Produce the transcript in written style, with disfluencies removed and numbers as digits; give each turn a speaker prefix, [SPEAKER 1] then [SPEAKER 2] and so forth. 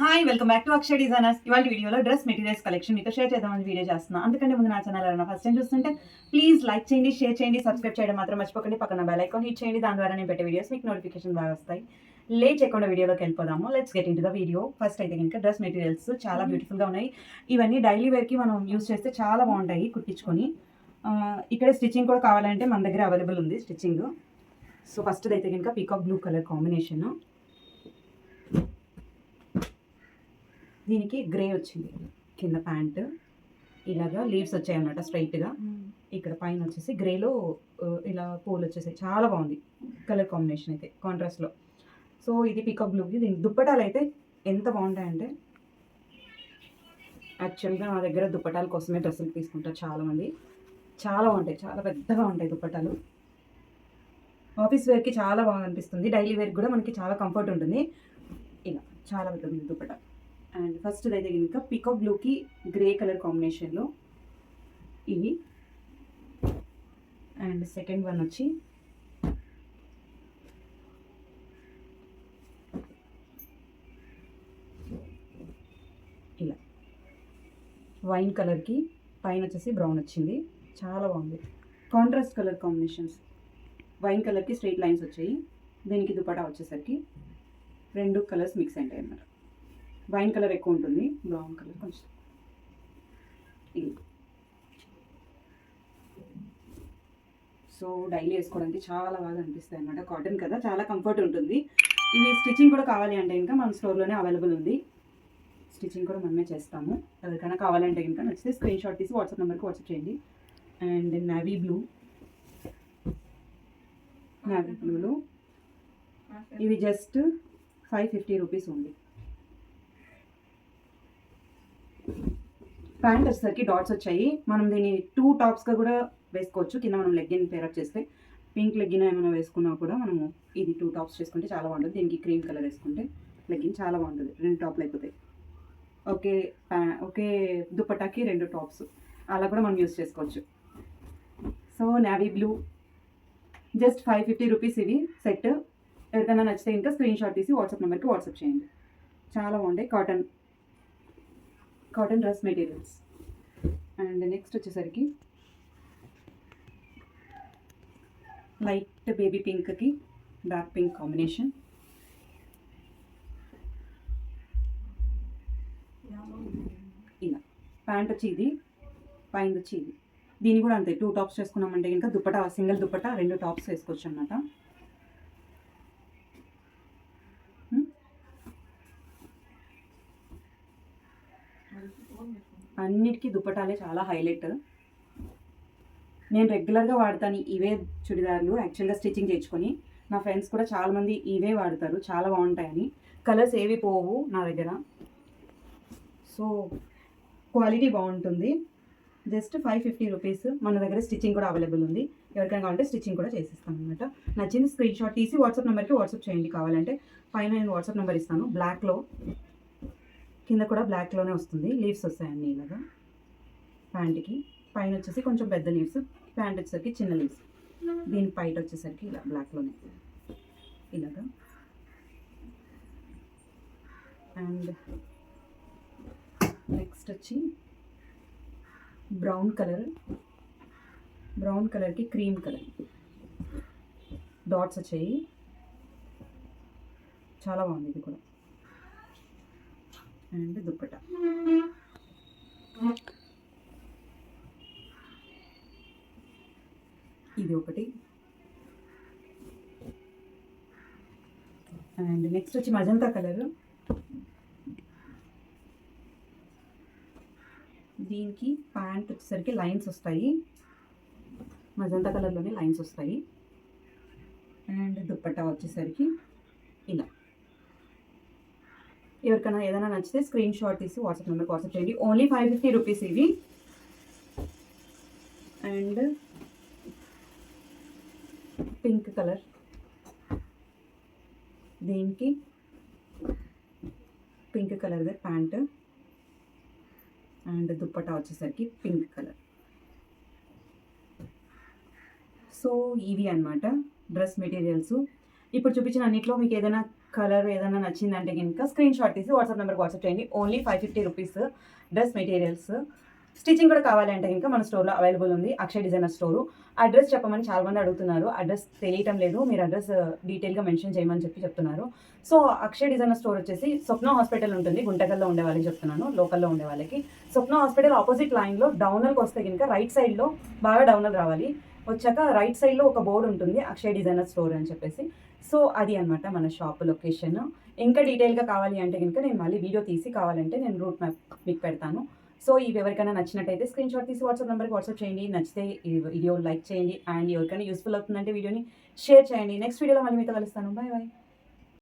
[SPEAKER 1] Hi welcome back to Akshay designers. ఇవాళ వీడియోలో dress materials collection మీతో షేర్ చేద్దామని వీడియో చేస్తున్నా. అందుకంటే ముందు నా ఛానల్ ఎవరైనా ఫస్ట్ టైం చూస్తుంటే ప్లీజ్ లైక్ చేయండి, షేర్ చేయండి, సబ్స్క్రైబ్ చేయడం మాత్రం మర్చిపోకండి. పక్కన బెల్ ఐకాన్ హిట్ చేయండి. దాని ద్వారా నేను పెట్టే వీడియోస్ మీకు నోటిఫికేషన్ బాగా వస్తాయి. లేట్ చేయకుండా వీడియోలోకి వెళ్ళిపోదాము. Let's get in to the video. First అయితే కనుక డ్రెస్ మెటీరియల్స్ చాలా బ్యూటిఫుల్గా ఉన్నాయి. ఇవన్నీ డైలీ వేర్కి మనం యూస్ చేస్తే చాలా బాగుంటాయి కుట్టించుకొని. ఇక్కడ స్టిచ్చింగ్ కూడా కావాలంటే మన దగ్గర అవైలబుల్ ఉంది స్టిచ్చింగ్. సో ఫస్ట్ అయితే కనుక పీకాక్ బ్లూ కలర్ కాంబినేషన్, దీనికి గ్రే వచ్చింది. కింద ప్యాంట్ ఇలాగా లీవ్స్ వచ్చాయి అన్నమాట స్ట్రైట్గా. ఇక్కడ పైన వచ్చేసి గ్రేలో ఇలా పూలు వచ్చేసాయి. చాలా బాగుంది కలర్ కాంబినేషన్ అయితే కాంట్రాస్ట్లో. సో ఇది పీకాక్ బ్లూకి. దీనికి దుప్పటాలు అయితే ఎంత బాగుంటాయంటే, యాక్చువల్గా నా దగ్గర దుప్పటాల కోసమే డ్రెస్సులు తీసుకుంటారు చాలామంది. చాలా బాగుంటాయి, చాలా పెద్దగా ఉంటాయి దుప్పటాలు. ఆఫీస్ వేర్కి చాలా బాగా అనిపిస్తుంది. డైలీ వేర్కి కూడా మనకి చాలా కంఫర్ట్ ఉంటుంది. ఇలా చాలా పెద్దది దుప్పటా. అండ్ ఫస్ట్ అయితే కనుక పీకాక్ బ్లూకి గ్రే కలర్ కాంబినేషన్లో ఇవి. అండ్ సెకండ్ వన్ వచ్చి ఇలా వైన్ కలర్కి పైన వచ్చేసి బ్రౌన్ వచ్చింది. చాలా బాగుంది. Contrast colour combinations. వైన్ కలర్కి స్ట్రైట్ లైన్స్ వచ్చాయి. దీనికి దుపట్టా వచ్చేసరికి రెండు కలర్స్ మిక్స్ అయ్యాయి అన్నమాట. వైన్ కలర్ ఎక్కువ ఉంటుంది, బ్రౌన్ కలర్ కొంచెం. ఇది సో డైలీ వేసుకోవడానికి చాలా బాగా అనిపిస్తాయి అన్నమాట. కాటన్ కదా, చాలా కంఫర్ట్ ఉంటుంది. ఇవి స్టిచ్చింగ్ కూడా కావాలి అంటే ఇంకా మన స్టోర్లోనే అవైలబుల్ ఉంది. స్టిచ్చింగ్ కూడా మనమే చేస్తాము. ఎవరికైనా కావాలంటే ఇంకా నచ్చితే స్క్రీన్ షాట్ తీసి వాట్సాప్ నెంబర్కి వాట్సాప్ చేయండి. అండ్ నావీ బ్లూలో ఇవి జస్ట్ 550 రూపీస్ ఉంది. ప్యాంట్ వచ్చేసరికి డాట్స్ వచ్చాయి. మనం దీన్ని 2 టాప్స్గా కూడా వేసుకోవచ్చు. కింద మనం లెగ్గిన్ పేరప్ చేస్తే, పింక్ లెగ్గిన్ ఏమైనా వేసుకున్నా కూడా మనము ఇది 2 టాప్స్ చేసుకుంటే చాలా బాగుంటుంది. దీనికి క్రీమ్ కలర్ వేసుకుంటే లెగ్గిన్ చాలా బాగుంటుంది. 2 టాప్లు అయిపోతాయి. ఒకే దుపట్టాకి 2 టాప్స్ అలా కూడా మనం యూస్ చేసుకోవచ్చు. So navy blue just 550 rupees ఇవి సెట్. ఎవరికైనా నచ్చితే ఇంకా స్క్రీన్ షాట్ తీసి వాట్సాప్ నెంబర్కి వాట్సాప్ చేయండి. చాలా బాగుంటాయి cotton dress materials. And next వచ్చేసరికి లైట్ బేబీ పింక్కి డార్క్ పింక్ కాంబినేషన్. ఇలా ప్యాంట్ వచ్చి ఇది, పైన వచ్చి ఇది. దీన్ని కూడా అంతే 2 టాప్స్ చేసుకున్నామంటే ఇంకా దుపట్టా, సింగిల్ దుపట్టా 2 టాప్స్ వేసుకోవచ్చు అన్నమాట. అన్నిటికీ దుపట్టాలే చాలా హైలైట్. నేను రెగ్యులర్గా వాడతాను ఇవే చుడిదార్లు. యాక్చువల్గా స్టిచ్చింగ్ చేయించుకొని నా ఫ్రెండ్స్ కూడా చాలామంది ఇవే వాడతారు, చాలా బాగుంటాయని. కలర్స్ ఏవి పోవు నా దగ్గర. సో క్వాలిటీ బాగుంటుంది. Just 550 rupees. మన దగ్గర స్టిచ్చింగ్ కూడా అవైలబుల్ ఉంది. ఎవరికైనా కావాలంటే స్టిచ్చింగ్ కూడా చేసిస్తాను అనమాట. నచ్చింది స్క్రీన్ షాట్ తీసి వాట్సాప్ నెంబర్కి వాట్సాప్ చేయండి. కావాలంటే పైన నేను వాట్సాప్ నెంబర్ ఇస్తాను. బ్లాక్లో, కింద కూడా బ్లాక్లోనే వస్తుంది. లీవ్స్ వస్తాయండి ఇలాగా. ప్యాంట్కి పైన వచ్చేసి కొంచెం పెద్ద లీవ్స్, ప్యాంట్ వచ్చేసరికి చిన్న లీవ్స్. దీని పైట వచ్చేసరికి ఇలా బ్లాక్లోనే ఇలాగా. అండ్ నెక్స్ట్ వచ్చి బ్రౌన్ కలర్కి క్రీమ్ కలర్ డాట్స్ వచ్చాయి. చాలా బాగుంది ఇది కూడా. అండ్ దుప్పటా ఇది ఒకటి. అండ్ నెక్స్ట్ వచ్చి మజంతా కలర్. దీనికి ప్యాంట్ వచ్చేసరికి లైన్స్ వస్తాయి. మజంతా కలర్లోనే లైన్స్ వస్తాయి. అండ్ దుప్పట్టా వచ్చేసరికి ఇలా. ఎవరికైనా ఏదైనా నచ్చితే స్క్రీన్ షాట్ తీసి వాట్సాప్ నెంబర్కి వాట్సాప్ చేయండి. ఓన్లీ 550 రూపీస్ ఇవి. అండ్ పింక్ కలర్, దీనికి పింక్ కలర్దే ప్యాంట్. అండ్ దుప్పట్టా వచ్చేసరికి పింక్ కలర్. సో ఇవి అన్నమాట డ్రెస్ మెటీరియల్స్. ఇప్పుడు చూపించిన అన్నిట్లో మీకు ఏదైనా కలర్ ఏదైనా నచ్చిందంటే కనుక స్క్రీన్ షాట్ తీసి వాట్సాప్ నెంబర్కి వాట్సాప్ చేయండి. Only 550 rupees dress materials. Stitching కూడా కావాలి అంటే కనుక మన స్టోర్లో అవైలబుల్ ఉంది, అక్షయ్ డిజైనర్ స్టోరు. అడ్రస్ చెప్పమని చాలామంది అడుగుతున్నారు, అడ్రస్ తెలియటం లేదు, మీరు అడ్రస్ డీటెయిల్గా మెన్షన్ చేయమని చెప్తున్నారు. సో అక్షయ్ డిజైనర్ స్టోర్ వచ్చేసి స్వప్న హాస్పిటల్ ఉంటుంది, గుంటకల్లో ఉండే వాళ్ళకి చెప్తున్నాను, లోకల్లో ఉండే వాళ్ళకి. స్వప్న హాస్పిటల్ ఆపోజిట్ లైన్లో డౌనర్కి వస్తే కనుక రైట్ సైడ్లో బాగా డౌనర్ రావాలి, వచ్చాక రైట్ సైడ్లో ఒక బోర్డు ఉంటుంది అక్షయ్ డిజైనర్ స్టోర్ అని చెప్పేసి. సో అది అనమాట మన షాప్ లొకేషన్. ఇంకా డీటెయిల్గా కావాలి అంటే కనుక నేను మళ్ళీ వీడియో తీసి కావాలంటే నేను రూట్ మ్యాప్ మీకు పెడతాను. సో ఇవి ఎవరికైనా నచ్చినట్టయితే స్క్రీన్ షాట్ తీసి వాట్సాప్ నెంబర్కి వాట్సాప్ చేయండి. నచ్చితే ఈ వీడియో లైక్ చేయండి, అండ్ ఎవరికైనా యూస్ఫుల్ అవుతుందంటే వీడియోని షేర్ చేయండి. నెక్స్ట్ వీడియోలో మళ్ళీ మీతో కలుస్తాను. Bye bye.